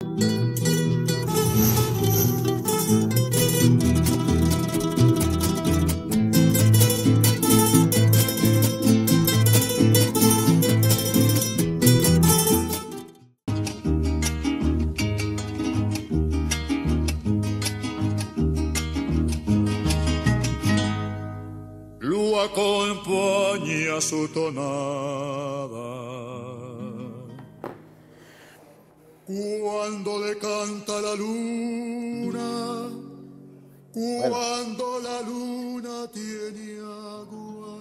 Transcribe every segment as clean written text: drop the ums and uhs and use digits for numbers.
Lo acompaña su tonada cuando le canta la luna, cuando la luna tiene agua.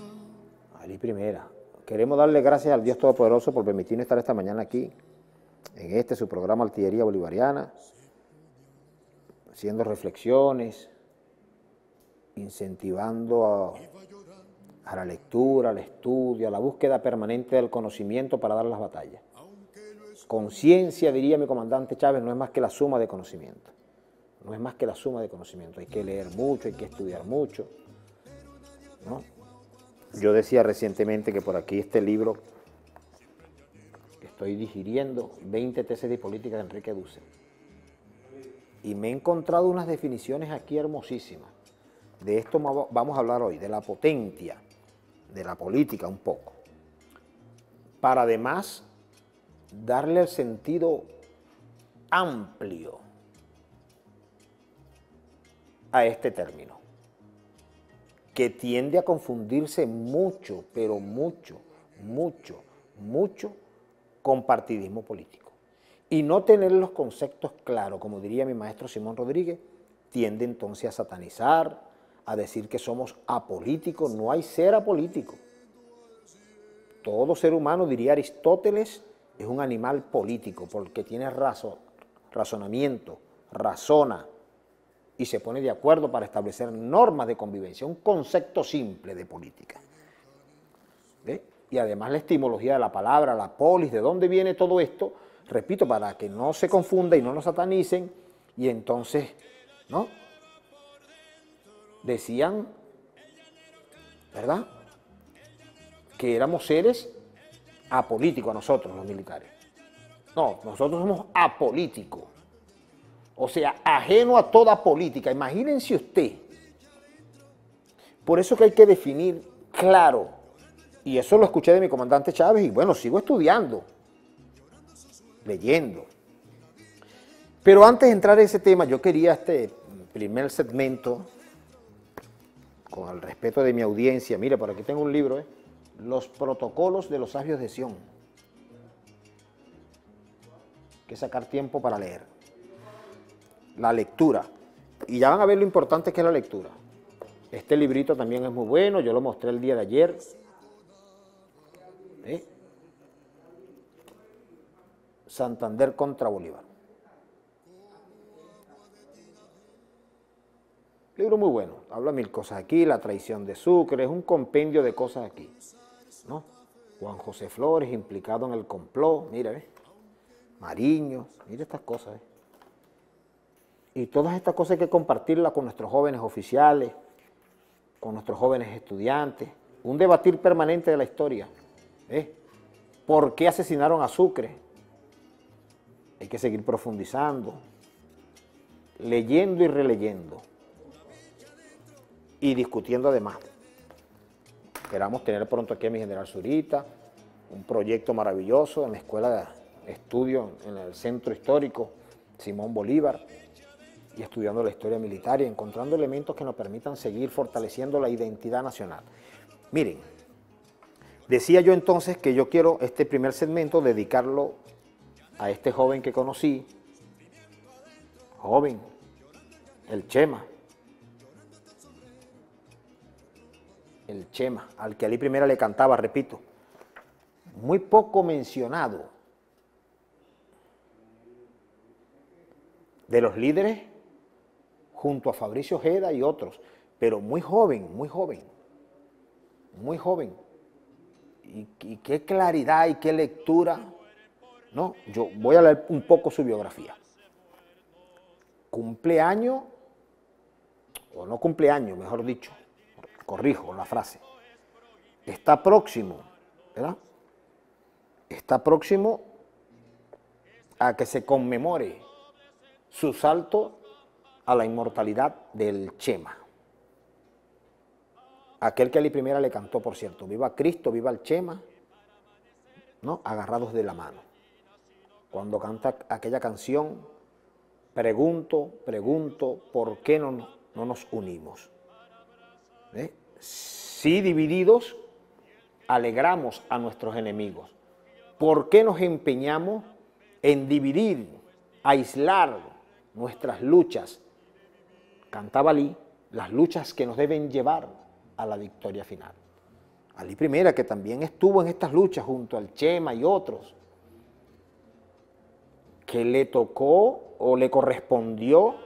Ali primera. Queremos darle gracias al Dios Todopoderoso por permitirnos estar esta mañana aquí, en su programa Artillería Bolivariana, haciendo reflexiones, incentivando a la lectura, al estudio, a la búsqueda permanente del conocimiento para dar las batallas. Conciencia, diría mi comandante Chávez, no es más que la suma de conocimiento. No es más que la suma de conocimiento. Hay que leer mucho, hay que estudiar mucho, ¿no? Yo decía recientemente que por aquí este libro que estoy digiriendo, 20 tesis de política de Enrique Dussel. Y me he encontrado unas definiciones aquí hermosísimas. De esto vamos a hablar hoy, de la potencia de la política un poco, para además darle el sentido amplio a este término, que tiende a confundirse mucho, pero mucho con partidismo político. Y no tener los conceptos claros, como diría mi maestro Simón Rodríguez, tiende entonces a satanizar, a decir que somos apolíticos. No hay ser apolítico. Todo ser humano, diría Aristóteles, es un animal político porque tiene razonamiento, razona y se pone de acuerdo para establecer normas de convivencia, un concepto simple de política. ¿Ve? Y además la etimología de la palabra, la polis, ¿de dónde viene todo esto? Repito, para que no se confunda y no nos satanicen, y entonces, ¿no? Decían, ¿verdad?, que éramos seres apolíticos a nosotros, los militares. No, nosotros somos apolíticos, o sea, ajeno a toda política. Imagínense usted. Por eso que hay que definir claro, y eso lo escuché de mi comandante Chávez, y bueno, sigo estudiando, leyendo. Pero antes de entrar en ese tema, yo quería este primer segmento, con el respeto de mi audiencia, mire, por aquí tengo un libro, Los protocolos de los sabios de Sion. Hay que sacar tiempo para leer. La lectura. Y ya van a ver lo importante que es la lectura. Este librito también es muy bueno, yo lo mostré el día de ayer. Santander contra Bolívar. Libro muy bueno, habla mil cosas aquí, la traición de Sucre, es un compendio de cosas aquí, ¿no? Juan José Flores implicado en el complot, mira, ¿ves? Mariño, mira estas cosas, ¿ves? Y todas estas cosas hay que compartirlas con nuestros jóvenes oficiales, con nuestros jóvenes estudiantes, un debatir permanente de la historia, ¿ves? ¿Por qué asesinaron a Sucre? Hay que seguir profundizando, leyendo y releyendo. Y discutiendo además. Esperamos tener pronto aquí a mi general Zurita, un proyecto maravilloso en la Escuela de Estudio, en el Centro Histórico Simón Bolívar, y estudiando la historia militar y encontrando elementos que nos permitan seguir fortaleciendo la identidad nacional. Miren, decía yo entonces que yo quiero este primer segmento dedicarlo a este joven que conocí, joven, el Chema, al que Ali Primera le cantaba, repito, muy poco mencionado de los líderes junto a Fabricio Ojeda y otros, pero muy joven. Y qué claridad y qué lectura, ¿no? Yo voy a leer un poco su biografía. Cumpleaños, o no cumpleaños, mejor dicho, corrijo la frase, está próximo, ¿verdad? Está próximo a que se conmemore su salto a la inmortalidad del Chema. Aquel que a la primera le cantó, por cierto, viva Cristo, viva el Chema, ¿no? Agarrados de la mano. Cuando canta aquella canción, pregunto, ¿por qué no nos unimos? Si divididos, alegramos a nuestros enemigos. ¿Por qué nos empeñamos en dividir, aislar nuestras luchas? Cantaba Alí, las luchas que nos deben llevar a la victoria final. Alí primera, que también estuvo en estas luchas junto al Chema y otros, que le tocó o le correspondió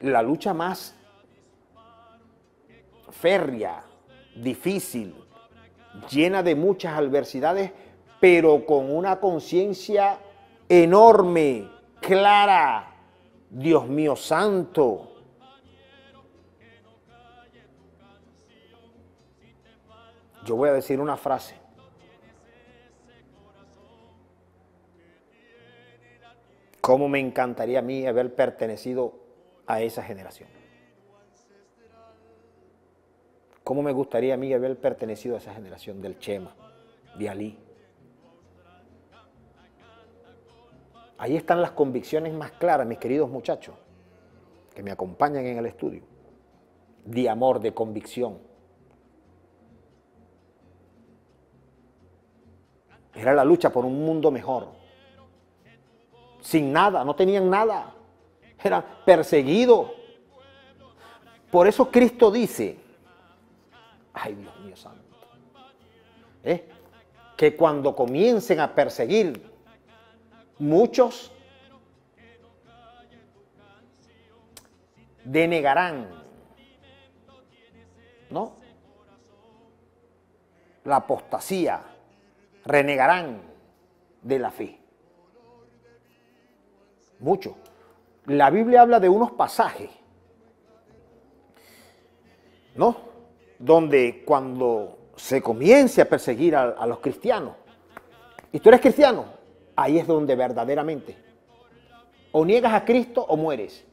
la lucha más férrea, difícil, llena de muchas adversidades, pero con una conciencia enorme, clara. Dios mío santo, yo voy a decir una frase. ¿Cómo me encantaría a mí haber pertenecido a esa generación? ¿Cómo me gustaría a mí haber pertenecido a esa generación del Chema, de Alí? Ahí están las convicciones más claras, mis queridos muchachos, que me acompañan en el estudio, de amor, de convicción. Era la lucha por un mundo mejor. Sin nada, no tenían nada. Eran perseguidos. Por eso Cristo dice, ay Dios mío santo, que cuando comiencen a perseguir, muchos denegarán, ¿no?, la apostasía, renegarán de la fe. Muchos. La Biblia habla de unos pasajes, ¿no?, donde cuando se comience a perseguir a los cristianos, y tú eres cristiano, ahí es donde verdaderamente o niegas a Cristo o mueres.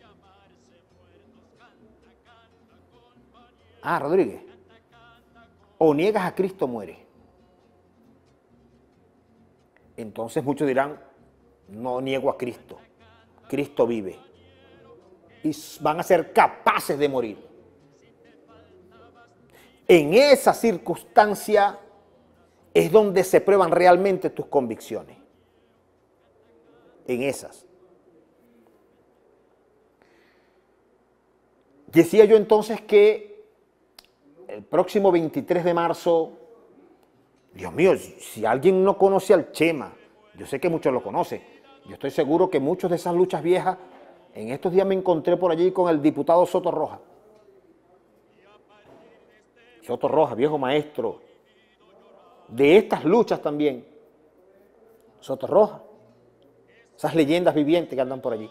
Ah, Rodríguez, o niegas a Cristo o mueres. Entonces muchos dirán, no niego a Cristo, Cristo vive. Y van a ser capaces de morir. En esa circunstancia es donde se prueban realmente tus convicciones. En esas. Decía yo entonces que el próximo 23 de marzo, Dios mío, si alguien no conoce al Chema, yo sé que muchos lo conocen, yo estoy seguro que muchos de esas luchas viejas, en estos días me encontré por allí con el diputado Soto Rojas. Soto Rojas, viejo maestro de estas luchas también. Soto Rojas, esas leyendas vivientes que andan por allí.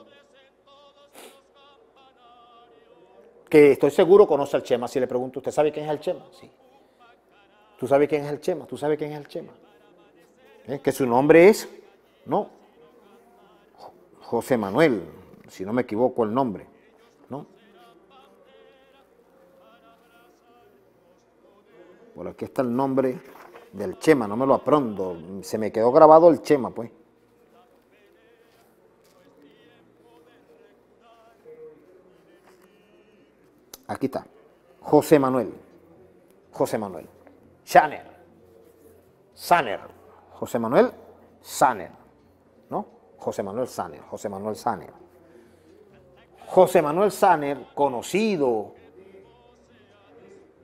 Que estoy seguro conoce al Chema. Si le pregunto, ¿usted sabe quién es el Chema? Sí. ¿Tú sabes quién es el Chema? ¿Tú sabes quién es el Chema? Que su nombre es, ¿no?, José Manuel, si no me equivoco el nombre, ¿no? Por aquí está el nombre del Chema, no me lo aprendo, se me quedó grabado el Chema, pues. Aquí está, José Manuel, Saner, José Manuel Saner, ¿no? José Manuel Saner, conocido,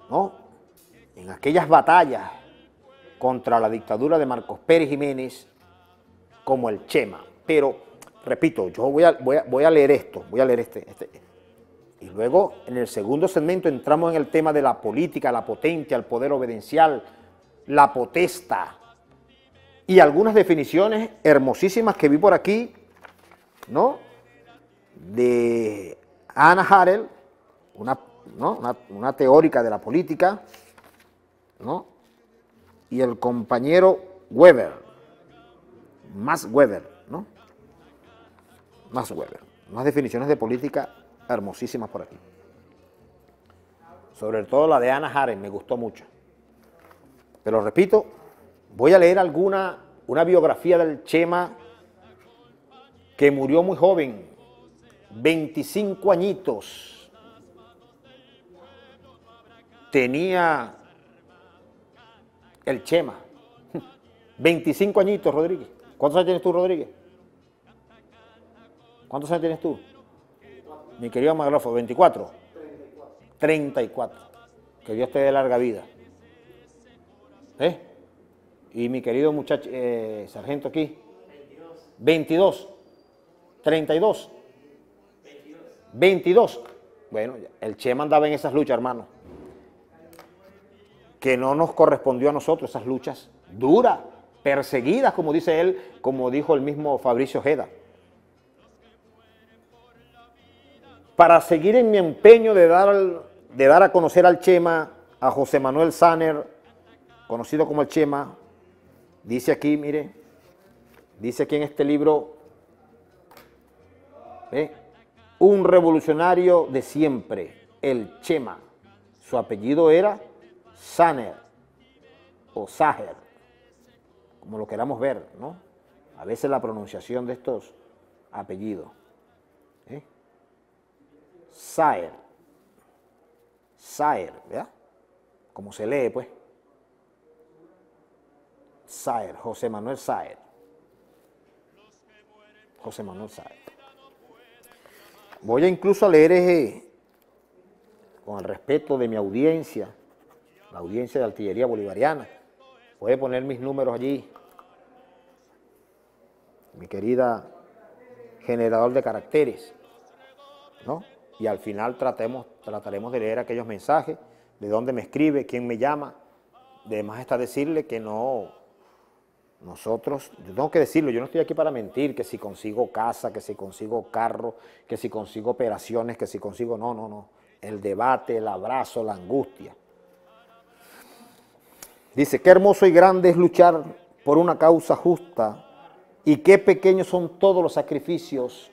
¿no?, en aquellas batallas contra la dictadura de Marcos Pérez Jiménez como el Chema. Pero, repito, yo voy a leer esto, y luego en el segundo segmento entramos en el tema de la política, la potencia, el poder obedencial, la potestad, y algunas definiciones hermosísimas que vi por aquí, ¿no?, de Hannah Arendt, una teórica de la política, ¿no?, y el compañero Weber, Max Weber, ¿no? Max Weber. Unas definiciones de política hermosísimas por aquí. Sobre todo la de Hannah Arendt, me gustó mucho. Pero repito, voy a leer una biografía del Chema que murió muy joven, 25 añitos. Tenía el Chema. 25 añitos, Rodríguez. ¿Cuántos años tienes tú, Rodríguez? ¿Cuántos años tienes tú? Mi querido Maglofo, 24. 34. Que Dios te dé larga vida. Y mi querido muchacho, sargento aquí. 22. 32. 22. Bueno, el Chema andaba en esas luchas, hermano. Que no nos correspondió a nosotros esas luchas duras, perseguidas, como dice él, como dijo el mismo Fabricio Ojeda. Para seguir en mi empeño de dar a conocer al Chema, a José Manuel Sanner, conocido como el Chema, dice aquí, mire, dice aquí en este libro, un revolucionario de siempre, el Chema. Su apellido era Sanner o Saher, como lo queramos ver, ¿no? A veces la pronunciación de estos apellidos. Saher, ¿verdad? Como se lee, pues. Saher, José Manuel Saher. José Manuel Saher. Voy a incluso a leer con el respeto de mi audiencia, la audiencia de Artillería Bolivariana. Voy a poner mis números allí. Mi querida generador de caracteres, ¿no? Y al final trataremos de leer aquellos mensajes, de dónde me escribe, quién me llama. Además está decirle que no, nosotros, yo tengo que decirlo, yo no estoy aquí para mentir, que si consigo casa, que si consigo carro, que si consigo operaciones, que si consigo, no. El debate, el abrazo, la angustia. Dice, qué hermoso y grande es luchar por una causa justa y qué pequeños son todos los sacrificios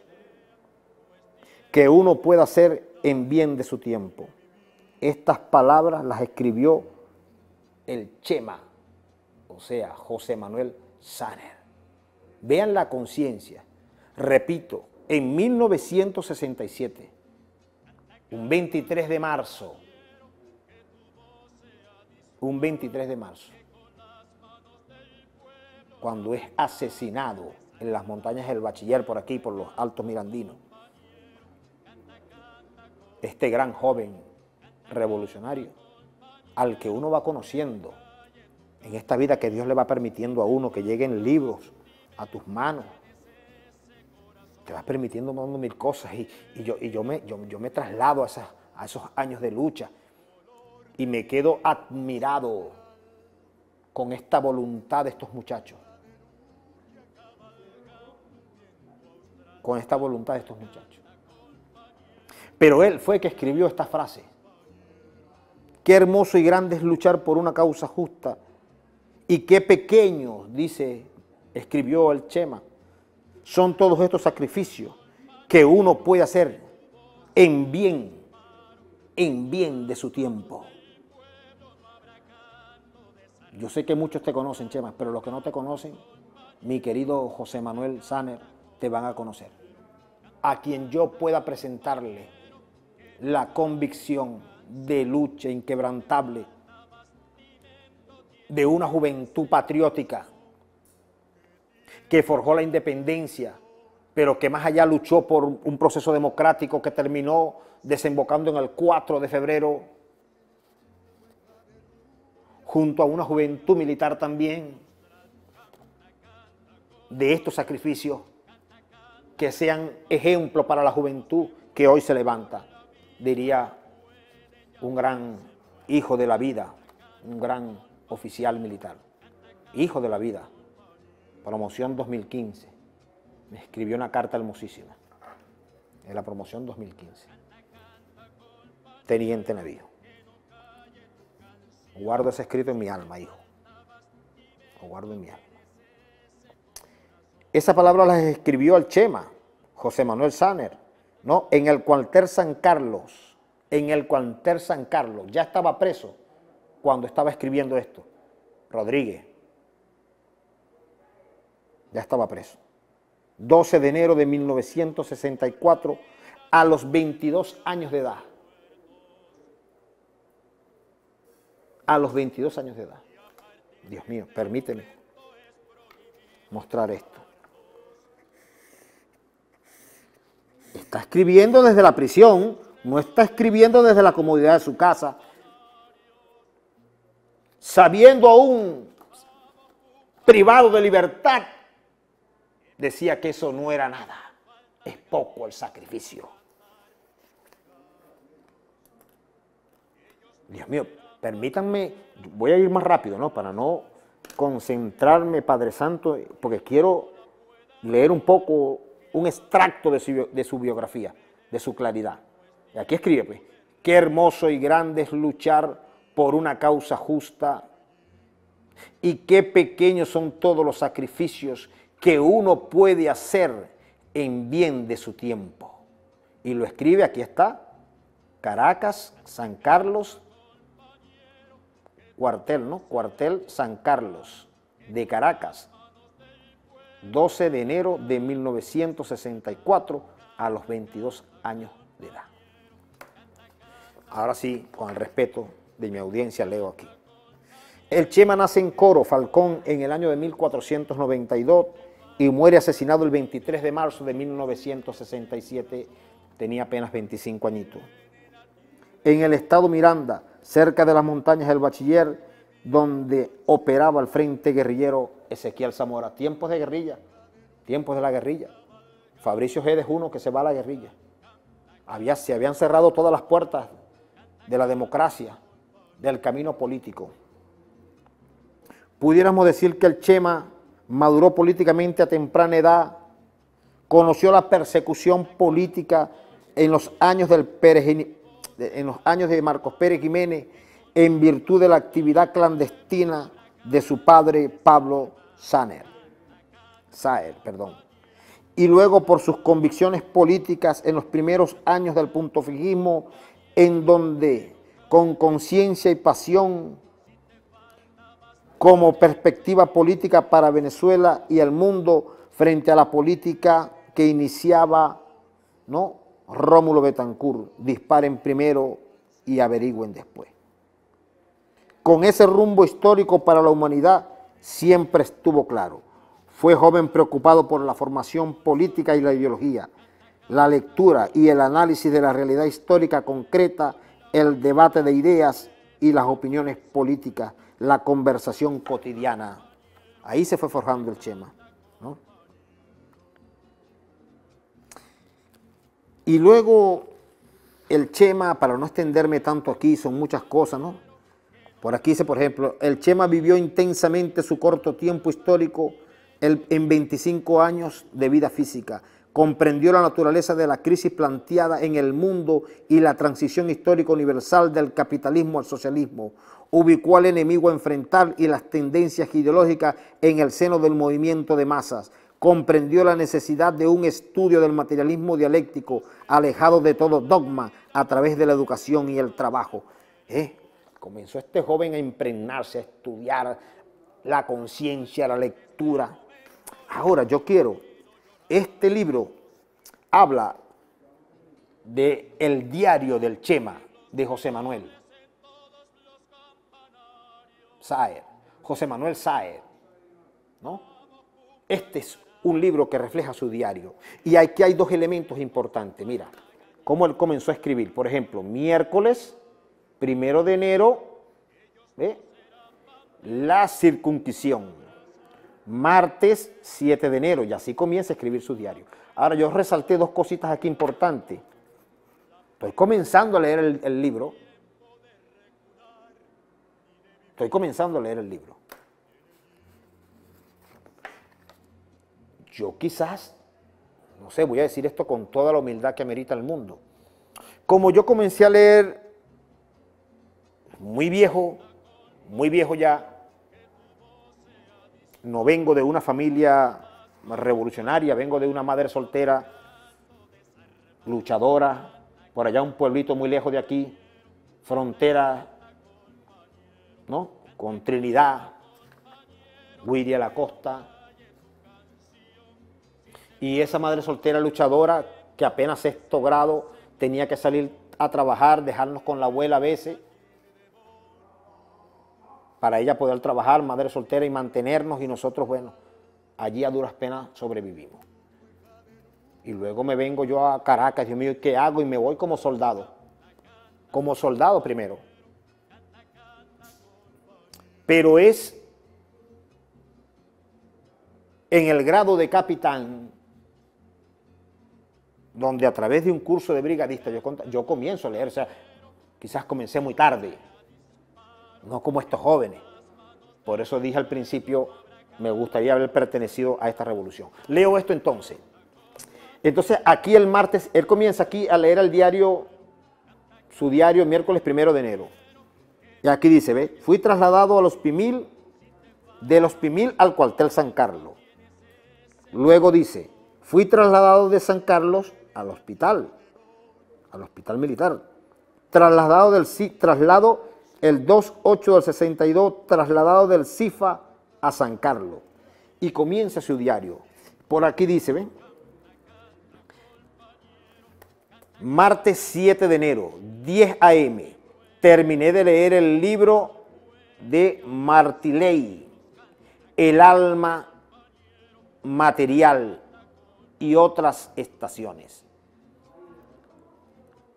que uno puede hacer en bien de su tiempo. Estas palabras las escribió el Chema, o sea, José Manuel Sanner. Vean la conciencia. Repito, en 1967, un 23 de marzo, cuando es asesinado en las montañas del Bachiller, por aquí, por los Altos Mirandinos, este gran joven revolucionario, al que uno va conociendo en esta vida que Dios le va permitiendo a uno, que lleguen libros a tus manos, te va permitiendo mil cosas, y yo me traslado a esos años de lucha, y me quedo admirado con esta voluntad de estos muchachos. Con esta voluntad de estos muchachos. Pero él fue el que escribió esta frase. Qué hermoso y grande es luchar por una causa justa. Y qué pequeños, escribió el Chema, son todos estos sacrificios que uno puede hacer en bien de su tiempo. Yo sé que muchos te conocen, Chema, pero los que no te conocen, mi querido José Manuel Sanner, te van a conocer. A quien yo pueda presentarle la convicción de lucha inquebrantable de una juventud patriótica que forjó la independencia, pero que más allá luchó por un proceso democrático que terminó desembocando en el 4 de febrero, junto a una juventud militar también, de estos sacrificios que sean ejemplo para la juventud que hoy se levanta, diría un gran hijo de la vida, un gran oficial militar, hijo de la vida, promoción 2015, me escribió una carta hermosísima, en la promoción 2015, teniente navío. Guardo ese escrito en mi alma, hijo, lo guardo en mi alma. Esa palabra las escribió el Chema, José Manuel Saner, ¿no? En el cuartel San Carlos, ya estaba preso cuando estaba escribiendo esto. Rodríguez, ya estaba preso. 12 de enero de 1964, a los 22 años de edad. A los 22 años de edad. Dios mío, permíteme mostrar esto. Está escribiendo desde la prisión, no está escribiendo desde la comodidad de su casa, sabiendo aún privado de libertad, decía que eso no era nada, es poco el sacrificio. Dios mío, permítanme, voy a ir más rápido, ¿no? Para no concentrarme, Padre Santo, porque quiero leer un poco, un extracto de su biografía, de su claridad. Y aquí escribe, pues, qué hermoso y grande es luchar por una causa justa y qué pequeños son todos los sacrificios que uno puede hacer en bien de su tiempo. Y lo escribe, aquí está, Caracas, San Carlos, cuartel, ¿no? Cuartel San Carlos de Caracas, 12 de enero de 1964, a los 22 años de edad. Ahora sí, con el respeto de mi audiencia, leo aquí. El Chema nace en Coro, Falcón, en el año de 1492 y muere asesinado el 23 de marzo de 1967. Tenía apenas 25 añitos. En el estado Miranda, cerca de las montañas del Bachiller, donde operaba el frente guerrillero Ezequiel Zamora. Tiempos de guerrilla, tiempos de la guerrilla. Fabricio Gédez uno que se va a la guerrilla. Se habían cerrado todas las puertas de la democracia, del camino político. Pudiéramos decir que el Chema maduró políticamente a temprana edad, conoció la persecución política en los años de Marcos Pérez Jiménez, en virtud de la actividad clandestina de su padre Pablo Saer, y luego por sus convicciones políticas en los primeros años del puntofijismo, en donde con conciencia y pasión como perspectiva política para Venezuela y el mundo frente a la política que iniciaba, ¿no?, Rómulo Betancourt, disparen primero y averigüen después. Con ese rumbo histórico para la humanidad siempre estuvo claro. Fue joven preocupado por la formación política y la ideología, la lectura y el análisis de la realidad histórica concreta, el debate de ideas y las opiniones políticas, la conversación cotidiana. Ahí se fue forjando el Chema, ¿no? Y luego el Chema, para no extenderme tanto aquí, son muchas cosas, ¿no? Por aquí dice, por ejemplo, el Chema vivió intensamente su corto tiempo histórico en 25 años de vida física. Comprendió la naturaleza de la crisis planteada en el mundo y la transición histórica universal del capitalismo al socialismo. Ubicó al enemigo a enfrentar y las tendencias ideológicas en el seno del movimiento de masas. Comprendió la necesidad de un estudio del materialismo dialéctico, alejado de todo dogma, a través de la educación y el trabajo. Comenzó este joven a impregnarse, a estudiar la conciencia, la lectura. Ahora yo quiero, este libro habla de el diario del Chema, de José Manuel Saer, José Manuel Saer, ¿no? Este es un libro que refleja su diario. Y aquí hay dos elementos importantes. Mira, cómo él comenzó a escribir. Por ejemplo, miércoles 1 de enero, ¿ve?, la circuncisión. Martes 7 de enero, y así comienza a escribir su diario. Ahora yo resalté dos cositas aquí importantes. Estoy comenzando a leer el libro. Yo quizás, no sé, voy a decir esto con toda la humildad que amerita el mundo. Como yo comencé a leer muy viejo ya, no vengo de una familia revolucionaria, vengo de una madre soltera luchadora, por allá un pueblito muy lejos de aquí, frontera, ¿no?, con Trinidad, Wiria La Costa. Y esa madre soltera luchadora que apenas sexto grado tenía que salir a trabajar, dejarnos con la abuela a veces, para ella poder trabajar, madre soltera, y mantenernos, y nosotros, bueno, allí a duras penas sobrevivimos. Y luego me vengo yo a Caracas, Dios mío, ¿qué hago? Y me voy como soldado primero. Pero es en el grado de capitán donde a través de un curso de brigadista yo comienzo a leer, o sea, quizás comencé muy tarde, no como estos jóvenes. Por eso dije al principio, me gustaría haber pertenecido a esta revolución. Leo esto entonces. Entonces aquí el martes, él comienza aquí a leer el diario, su diario, miércoles 1 de enero. Y aquí dice, ve, fui trasladado a los Pimil, de los Pimil al cuartel San Carlos. Luego dice, fui trasladado de San Carlos al hospital militar. Traslado el 2/8 del 62, trasladado del CIFA a San Carlos. Y comienza su diario. Por aquí dice, ¿ven? Martes 7 de enero, 10 a.m. Terminé de leer el libro de Martiley, El alma material y otras estaciones.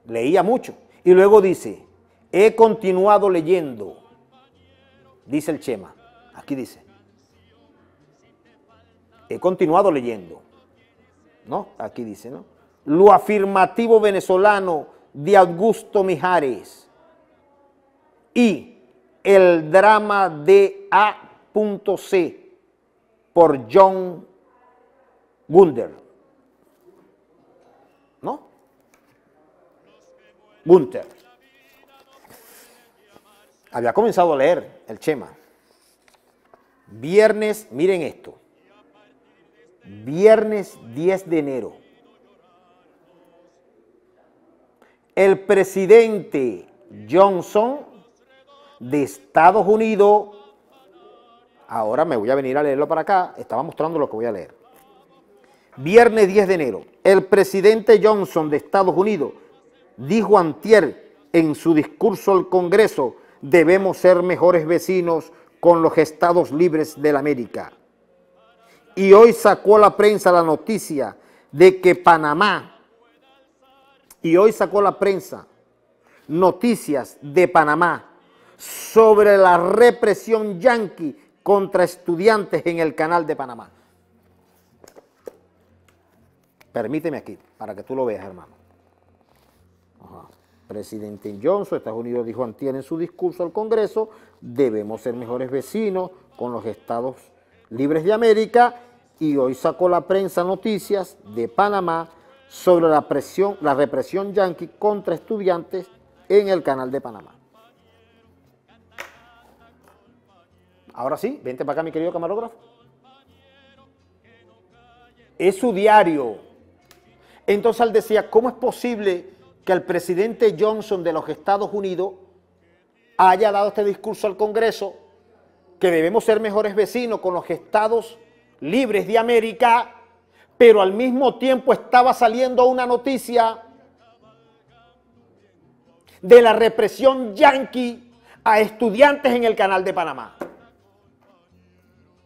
Leía mucho. Y luego dice, he continuado leyendo, dice el Chema, aquí dice, he continuado leyendo, ¿no? Aquí dice, ¿no? Lo afirmativo venezolano de Augusto Mijares y el drama de A.C. por John Gunther, ¿no? Gunther. Había comenzado a leer el Chema. Viernes, miren esto, viernes 10 de enero. El presidente Johnson de Estados Unidos, ahora me voy a venir a leerlo para acá, estaba mostrando lo que voy a leer. Viernes 10 de enero, el presidente Johnson de Estados Unidos dijo antier en su discurso al Congreso, debemos ser mejores vecinos con los Estados libres de la América. Y hoy sacó a la prensa la noticia de que Panamá, noticias de Panamá sobre la represión yanqui contra estudiantes en el canal de Panamá. Permíteme aquí, para que tú lo veas, hermano. Ajá. Presidente Johnson, Estados Unidos, dijo antier en su discurso al Congreso, debemos ser mejores vecinos con los Estados libres de América, y hoy sacó la prensa noticias de Panamá sobre la represión yanqui contra estudiantes en el canal de Panamá. Ahora sí, vente para acá, mi querido camarógrafo. Es su diario. Entonces él decía, ¿cómo es posible que el presidente Johnson de los Estados Unidos haya dado este discurso al Congreso, que debemos ser mejores vecinos con los Estados libres de América, pero al mismo tiempo estaba saliendo una noticia de la represión yanqui a estudiantes en el canal de Panamá?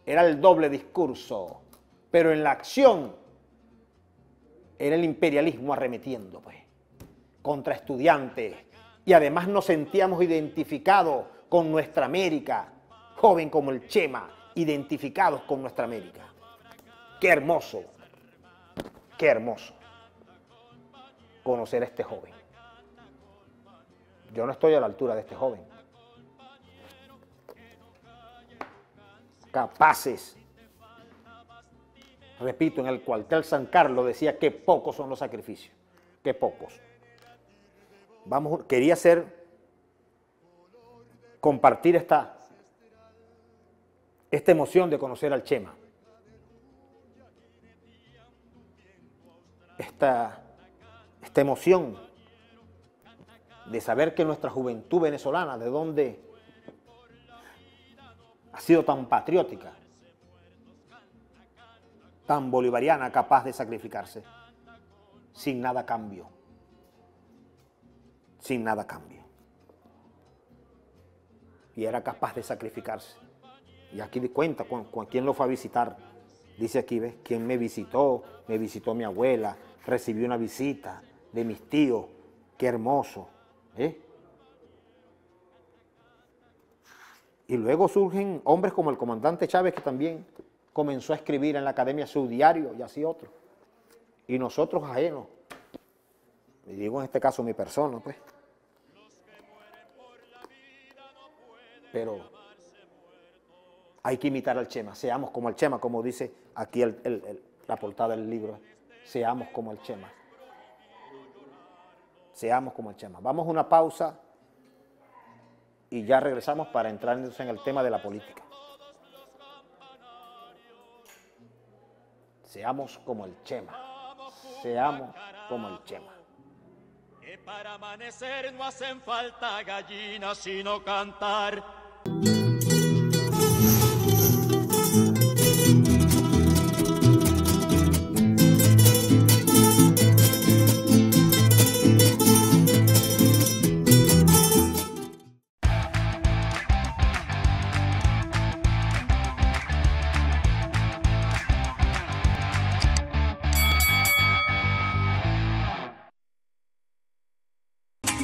Era el doble discurso, pero en la acción era el imperialismo arremetiendo, pues, contra estudiantes, y además nos sentíamos identificados con nuestra América, joven como el Chema, identificados con nuestra América. Qué hermoso conocer a este joven. Yo no estoy a la altura de este joven. Capaces, repito, en el cuartel San Carlos decía que pocos son los sacrificios, que pocos. Quería compartir esta emoción de conocer al Chema, esta esta emoción de saber que nuestra juventud venezolana, de dónde ha sido tan patriótica, tan bolivariana, capaz de sacrificarse, sin nada a cambio, sin nada a cambio. Y era capaz de sacrificarse. Y aquí cuenta con quién lo fue a visitar. Dice aquí, ¿ves? ¿Quién me visitó mi abuela, recibí una visita de mis tíos, qué hermoso. Y luego surgen hombres como el comandante Chávez, que también comenzó a escribir en la academia su diario, y así otros. Y nosotros ajenos, y digo en este caso mi persona, pues. Pero hay que imitar al Chema, seamos como el Chema, como dice aquí la portada del libro. Seamos como el Chema. Seamos como el Chema. Vamos a una pausa y ya regresamos para entrar en el tema de la política. Seamos como el Chema. Seamos como el Chema. Que para amanecer no hacen falta gallinas sino cantar.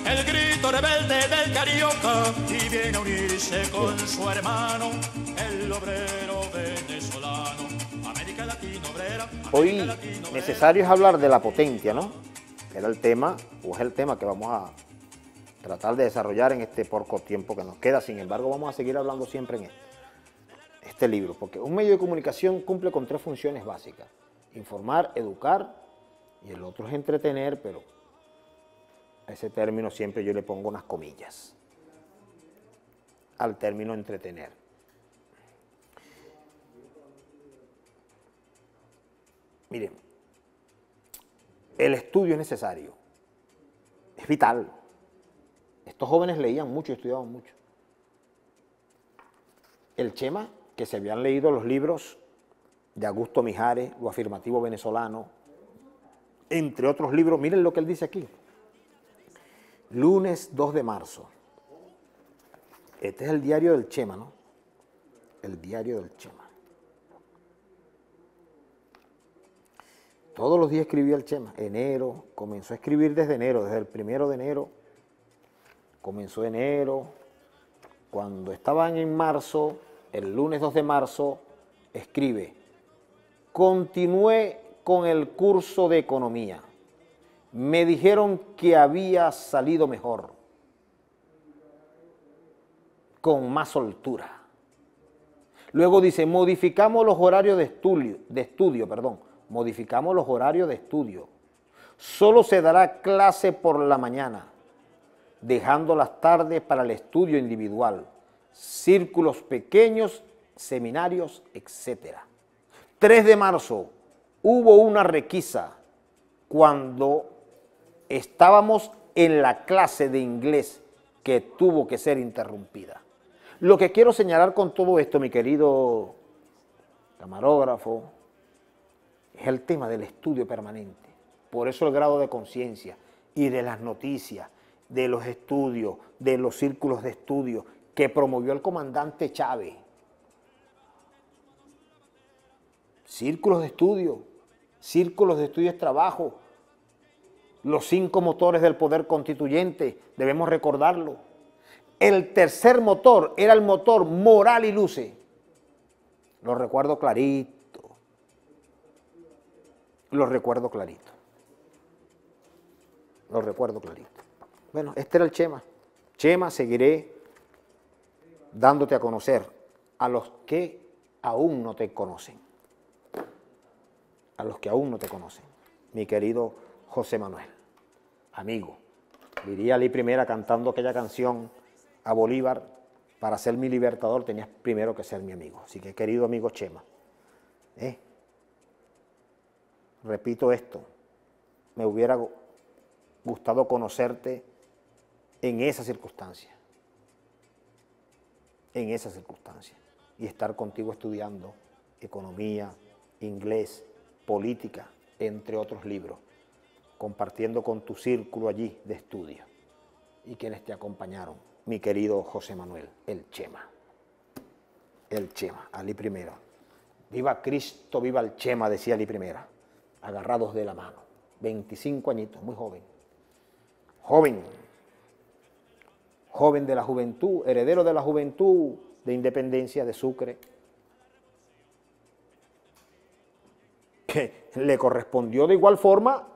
El grito rebelde del carioca y viene a unirse con su hermano, el obrero venezolano. América Latina obrera. Hoy necesario es hablar de la potencia, ¿no? Era el tema, o es el tema que vamos a tratar de desarrollar en este poco tiempo que nos queda. Sin embargo, vamos a seguir hablando siempre en este libro, porque un medio de comunicación cumple con 3 funciones básicas: informar, educar, y el otro es entretener, pero a ese término siempre yo le pongo unas comillas, al término entretener. Miren, el estudio es necesario, es vital. Estos jóvenes leían mucho y estudiaban mucho. El Chema, que se habían leído los libros de Augusto Mijares, Lo afirmativo venezolano, entre otros libros, miren lo que él dice aquí. Lunes 2 de marzo. Este es el diario del Chema, ¿no? El diario del Chema. Todos los días escribía el Chema. Enero, comenzó a escribir desde enero, desde el 1 de enero. Comenzó enero. Cuando estaban en marzo, el lunes 2 de marzo, escribe: continué con el curso de economía. Me dijeron que había salido mejor, con más soltura. Luego dice: modificamos los horarios de estudio. Modificamos los horarios de estudio. Solo se dará clase por la mañana, dejando las tardes para el estudio individual, círculos pequeños, seminarios, etc. 3 de marzo, hubo una requisa cuando estábamos en la clase de inglés que tuvo que ser interrumpida. Lo que quiero señalar con todo esto, mi querido camarógrafo, es el tema del estudio permanente. Por eso el grado de conciencia y de las noticias, de los estudios, de los círculos de estudio que promovió el comandante Chávez. Círculos de estudio es trabajo. Los 5 motores del poder constituyente, debemos recordarlo. El tercer motor era el motor moral y luce. Lo recuerdo clarito. Lo recuerdo clarito. Bueno, este era el Chema. Chema, seguiré dándote a conocer a los que aún no te conocen. A los que aún no te conocen. Mi querido José Manuel, amigo. Diría Ley Primera cantando aquella canción a Bolívar: para ser mi libertador tenías primero que ser mi amigo. Así que, querido amigo Chema, repito esto, me hubiera gustado conocerte en esa circunstancia. En esa circunstancia. Y estar contigo estudiando economía, inglés, política, entre otros libros, compartiendo con tu círculo allí de estudio. Y quienes te acompañaron, mi querido José Manuel, el Chema. El Chema, Ali I. Viva Cristo, viva el Chema, decía Ali I, agarrados de la mano. 25 añitos, muy joven. Joven de la juventud, heredero de la juventud de independencia de Sucre, que le correspondió de igual forma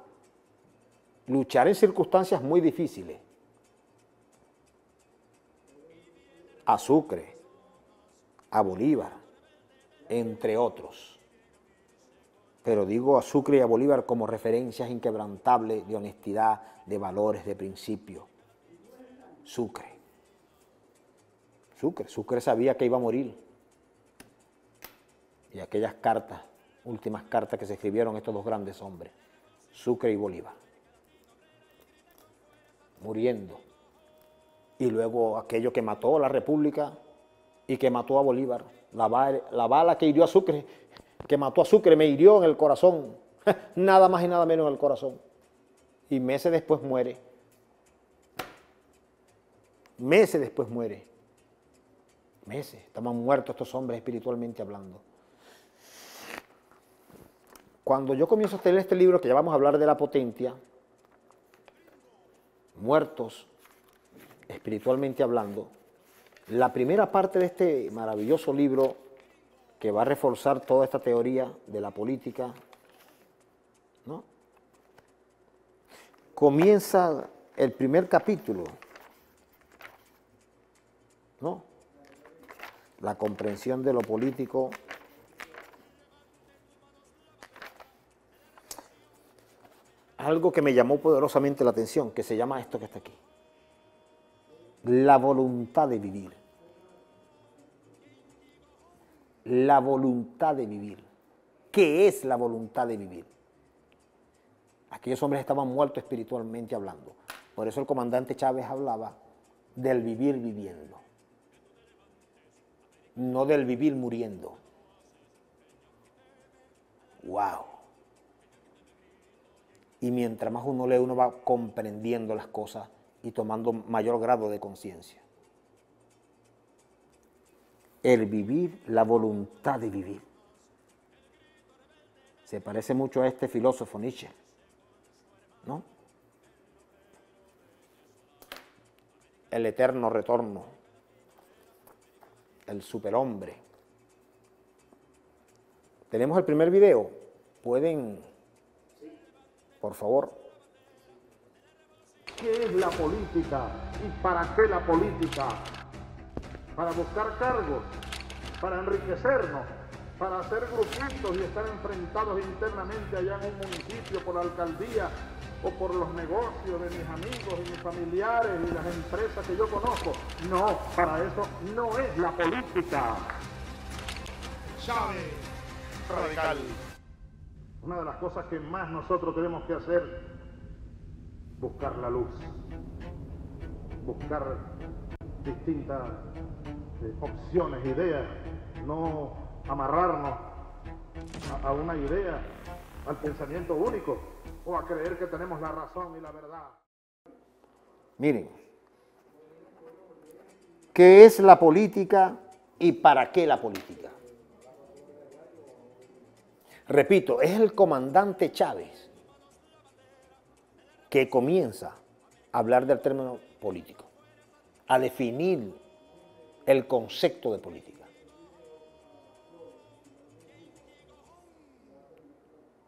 luchar en circunstancias muy difíciles. A Sucre, a Bolívar, entre otros. Pero digo a Sucre y a Bolívar como referencias inquebrantables de honestidad, de valores, de principio. Sucre sabía que iba a morir. Y aquellas cartas, últimas cartas que se escribieron estos dos grandes hombres, Sucre y Bolívar, muriendo. Y luego aquello que mató a la República y que mató a Bolívar, la bala que hirió a Sucre, que mató a Sucre, me hirió en el corazón, nada más y nada menos en el corazón. Y meses después muere. Meses después muere. Meses, estaban muertos estos hombres espiritualmente hablando. Cuando yo comienzo a leer este libro, que ya vamos a hablar de la potencia, muertos espiritualmente hablando, la primera parte de este maravilloso libro que va a reforzar toda esta teoría de la política, ¿no? Comienza el primer capítulo, ¿no? La comprensión de lo político. Algo que me llamó poderosamente la atención, que se llama esto que está aquí. La voluntad de vivir. La voluntad de vivir. ¿Qué es la voluntad de vivir? Aquellos hombres estaban muertos espiritualmente hablando. Por eso el comandante Chávez hablaba del vivir viviendo, no del vivir muriendo. ¡Wow! Y mientras más uno lee, uno va comprendiendo las cosas y tomando mayor grado de conciencia. El vivir, la voluntad de vivir. Se parece mucho a este filósofo Nietzsche, ¿no? El eterno retorno, el superhombre. ¿Tenemos el primer video? ¿Pueden, por favor? ¿Qué es la política y para qué la política? Para buscar cargos, para enriquecernos, para hacer grupitos y estar enfrentados internamente allá en un municipio por la alcaldía o por los negocios de mis amigos y mis familiares y las empresas que yo conozco. No, para eso no es la política. Chávez, radical. Una de las cosas que más nosotros tenemos que hacer, buscar la luz, buscar distintas opciones, ideas, no amarrarnos a una idea, al pensamiento único o a creer que tenemos la razón y la verdad. Miren, ¿qué es la política y para qué la política? Repito, es el comandante Chávez que comienza a hablar del término político, a definir el concepto de política.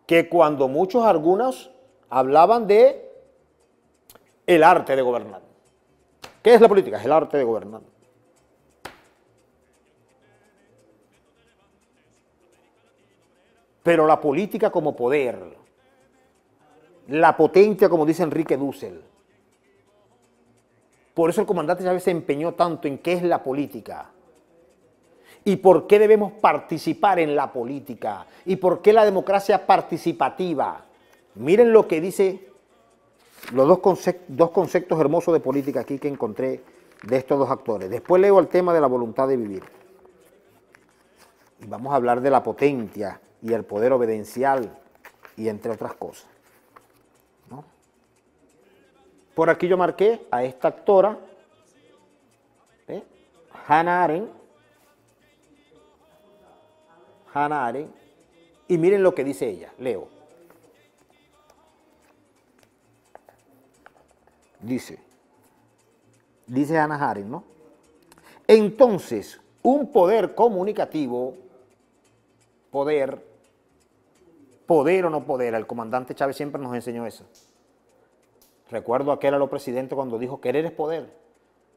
Que cuando algunos hablaban de el arte de gobernar. ¿Qué es la política? Es el arte de gobernar. Pero la política como poder, la potencia como dice Enrique Dussel. Por eso el comandante Chávez se empeñó tanto en qué es la política y por qué debemos participar en la política y por qué la democracia participativa. Miren lo que dice los dos conceptos hermosos de política aquí que encontré de estos dos actores. Después leo el tema de la voluntad de vivir. Y vamos a hablar de la potencia y el poder obedencial y entre otras cosas, ¿no? Por aquí yo marqué a esta actora, Hannah Arendt. Hannah Arendt. Y miren lo que dice ella, leo. Dice Hannah Arendt, ¿no? Entonces, un poder comunicativo, poder o no poder, el comandante Chávez siempre nos enseñó eso. Recuerdo aquel a los presidentes cuando dijo, querer es poder.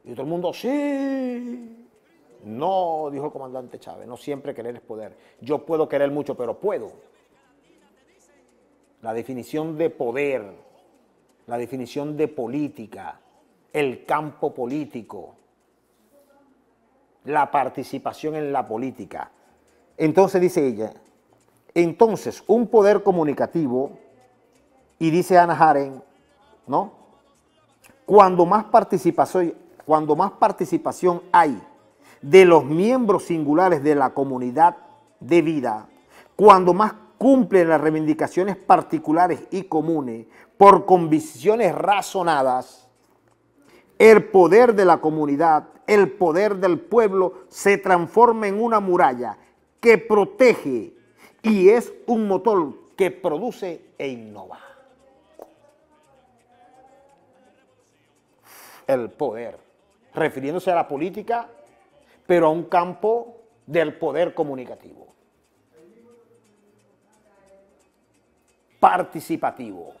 Y todo el mundo, sí. No, dijo el comandante Chávez, no siempre querer es poder. Yo puedo querer mucho, pero puedo. La definición de poder, la definición de política, el campo político, la participación en la política. Entonces dice ella, entonces un poder comunicativo, y dice Hannah Arendt, ¿no? Cuando más participación hay de los miembros singulares de la comunidad de vida, cuando más cumplen las reivindicaciones particulares y comunes por convicciones razonadas, el poder de la comunidad, el poder del pueblo se transforma en una muralla que protege y es un motor que produce e innova. El poder, refiriéndose a la política, pero a un campo del poder comunicativo. Participativo,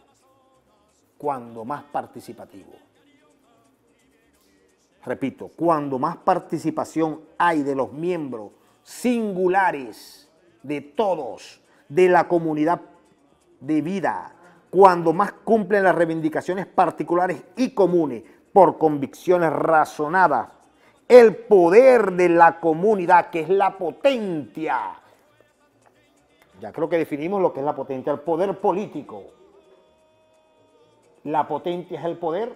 cuando más participativo. Repito, cuando más participación hay de los miembros singulares de todos, de la comunidad de vida, cuando más cumplen las reivindicaciones particulares y comunes por convicciones razonadas, el poder de la comunidad, que es la potencia. Ya creo que definimos lo que es la potencia, el poder político. La potencia es el poder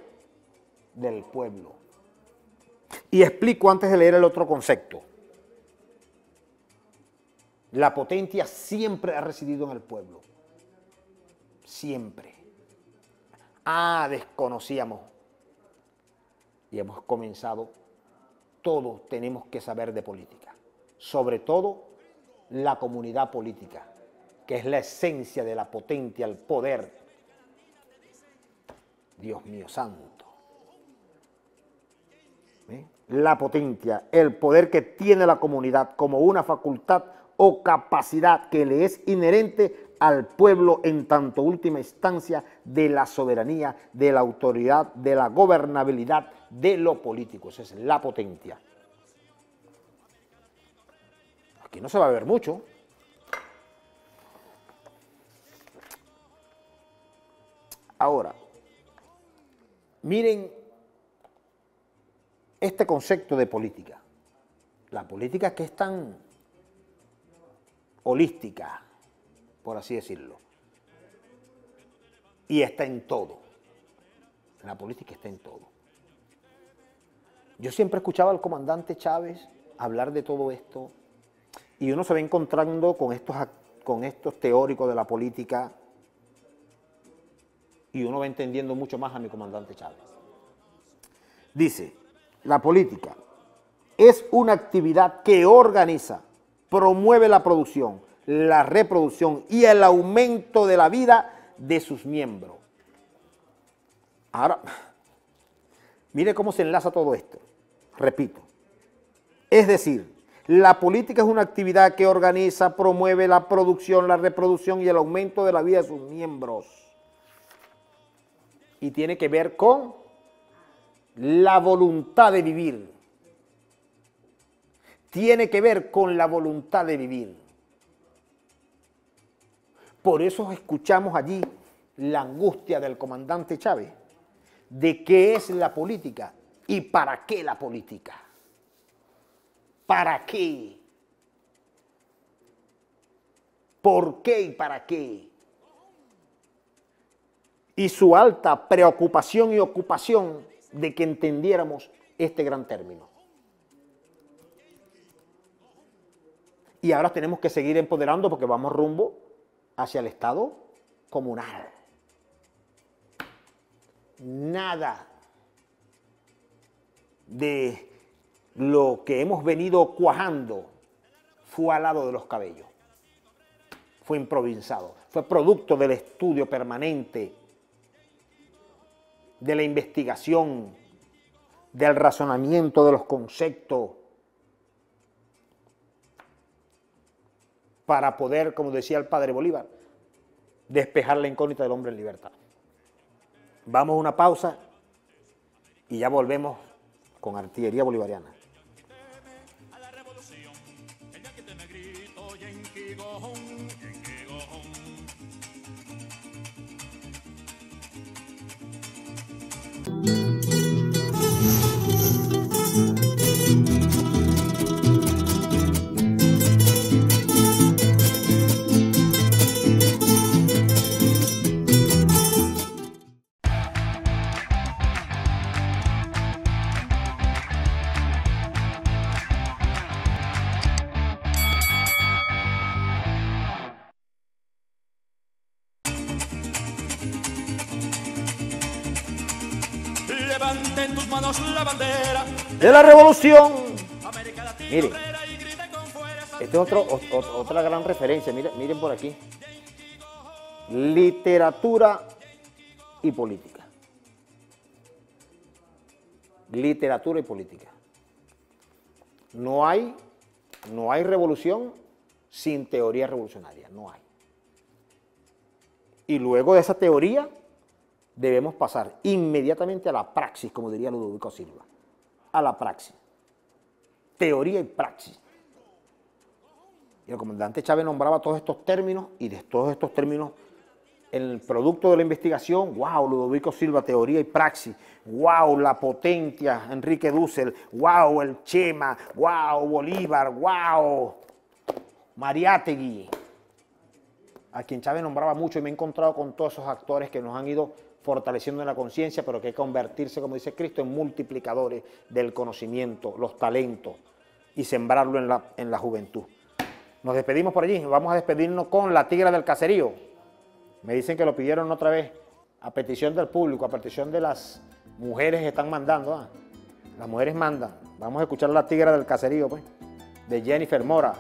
del pueblo. Y explico antes de leer el otro concepto. La potencia siempre ha residido en el pueblo. Siempre. Desconocíamos. Y hemos comenzado. Todos tenemos que saber de política. Sobre todo la comunidad política, que es la esencia de la potencia, el poder. Dios mío santo. La potencia, el poder que tiene la comunidad como una facultad o capacidad que le es inherente al pueblo en tanto última instancia de la soberanía, de la autoridad, de la gobernabilidad, de lo político. Esa es la potencia. Aquí no se va a ver mucho. Ahora, miren este concepto de política. La política que es tan holística, por así decirlo. Y está en todo. La política está en todo. Yo siempre escuchaba al comandante Chávez hablar de todo esto y uno se va encontrando con estos teóricos de la política y uno va entendiendo mucho más a mi comandante Chávez. Dice, la política es una actividad que organiza, promueve la producción, la reproducción y el aumento de la vida de sus miembros. Ahora, mire cómo se enlaza todo esto. Repito, es decir, la política es una actividad que organiza, promueve la producción, la reproducción y el aumento de la vida de sus miembros. Y tiene que ver con la voluntad de vivir. Tiene que ver con la voluntad de vivir. Por eso escuchamos allí la angustia del comandante Chávez de qué es la política y para qué la política. ¿Para qué? ¿Por qué y para qué? y su alta preocupación y ocupación de que entendiéramos este gran término. Y ahora tenemos que seguir empoderando porque vamos rumbo hacia el Estado comunal. Nada de lo que hemos venido cuajando fue al lado de los cabellos. Fue improvisado, fue producto del estudio permanente, de la investigación, del razonamiento de los conceptos, para poder, como decía el padre Bolívar, despejar la incógnita del hombre en libertad. Vamos a una pausa y ya volvemos con Artillería Bolivariana. Levanten tus manos la bandera de la revolución. Miren, esta es otra gran referencia. Miren por aquí. Literatura y política. Literatura y política. No hay revolución sin teoría revolucionaria. No hay. Y luego de esa teoría debemos pasar inmediatamente a la praxis, como diría Ludovico Silva. A la praxis. Teoría y praxis. Y el comandante Chávez nombraba todos estos términos, y de todos estos términos, el producto de la investigación, wow, Ludovico Silva, teoría y praxis, wow, la potencia, Enrique Dussel, wow, el Chema, wow, Bolívar, wow, Mariátegui, a quien Chávez nombraba mucho, y me he encontrado con todos esos actores que nos han ido fortaleciendo en la conciencia, pero que hay que convertirse, como dice Cristo, en multiplicadores del conocimiento, los talentos, y sembrarlo en la juventud. Nos despedimos por allí, vamos a despedirnos con La Tigra del Caserío. Me dicen que lo pidieron otra vez, a petición del público, a petición de las mujeres que están mandando. Las mujeres mandan. Vamos a escuchar La Tigra del Caserío, pues, de Jennifer Mora.